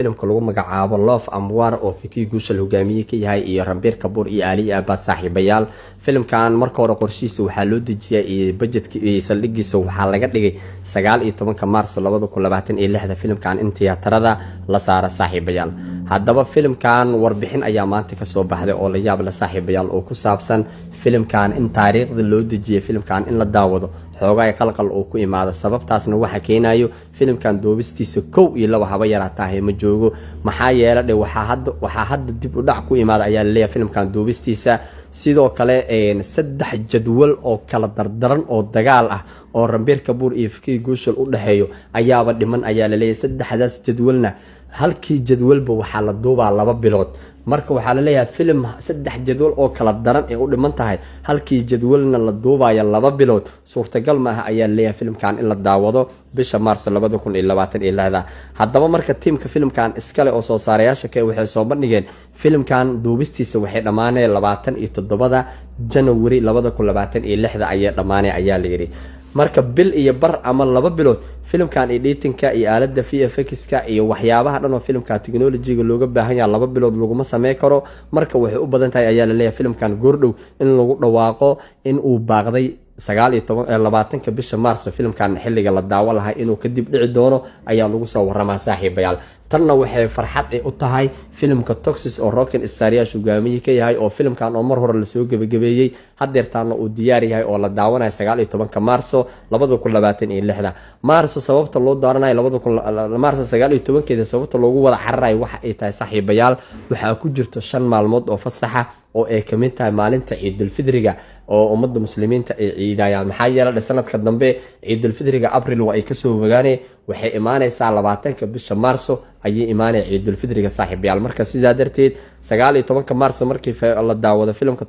filimka lagu magacaabo Love and War oo Vicky Gushal hogaamiye ka yahay iyo Ranbir Kapoor iyo Ali Abad saaxiibayaal. Filimkan marka hore qorshiisa waxaa loo dejiyay iyo budgetka iyo saldhigiisa waxaa laga dhigay 19 Maarso 2026. Filimkan in tiyaatarada la saara saaxiibayaal. Haddaba filimkan warbixin ayaa maanta ka soo baxday oo la yaab la saaxiibayaal oo ku saabsan filimkan in taariikhda loo dejiyay filimkan in la daawado xoogaa qalqal oo ku imaada sababtaasna waxa keenayo filimkan doobistiisa 1 iyo 2 haba yaraatay ma joogo maxaa yeelay waxa hadda dib u dhac ku imaada ayaa leeyahay filimkan doobistiisa sidoo kale 3 jadwal oo kala dardaran oo dagaal ah oo Ranbir Kapoor iyo Vicky Gushal u dhaxeeyo ayaaba dhiman ayaa la leeyahay 3daas jadwalna halkii jadwalba waxaa la duubaa 2 bilood marka waxaa la leeyahay film 3 jadwal oo kala daran ee u dhiman tahay halkii jadwalna la duubaya 2 bilood suurtagal ma aha ayaa leeyahay filimkan in la daawado bisha Maarso 2026. haddaba marka teamka filimkan iskale oo soo saarayaasha ka waxay soo bandhigeen filimkan duubistiisa waxay dhamaanay 27 January 2026 ayay dhamaanay ayaa la yiri marka bil iyo bar ama 2 bilood filimkan editingka iyo aaladda VFX-ka iyo waxyaabaha dhan oo filimka technology-ga looga baahan yahay 2 bilood laguma sameey karo marka waxay u badan tahay ayaa la leeyahay filimkan goordhow in lagu dhawaaqo in uu baaqday 20 bisha Maarso filimkan xilliga la daawo lahay inuu kadib dhici doono ayaa lagu soo waramaa saaxiibayaal tanna waxay farxad u tahay filimka Toxic oo Rock and Star hogaamiye ka yahay oo filimkan oo mar hore la soo gabagabeeyay hadeertaana uu diyaar yahay oo la daawanayo 19 Maarso 2026. Maarso sababta loo dooranayo 19 sababta loogu wada cararayo waxa ay tahay saaxiibayaal waxa ku jirto 5 maalmood oo fasaxa oo ay ka mid tahay maalinta Ciidul Fidriga oo ummadda muslimiinta ay ciidayaan maxaa yeelay sanadka dambe Ciidul Fidriga April waa ay ka soo wagaanay waxay imaanaysaa 20 bisha Maarso ayay imaanay Ciidul Fidriga saaxiibayaal marka sidaa darteed 19 Maarso markii la daawado filimka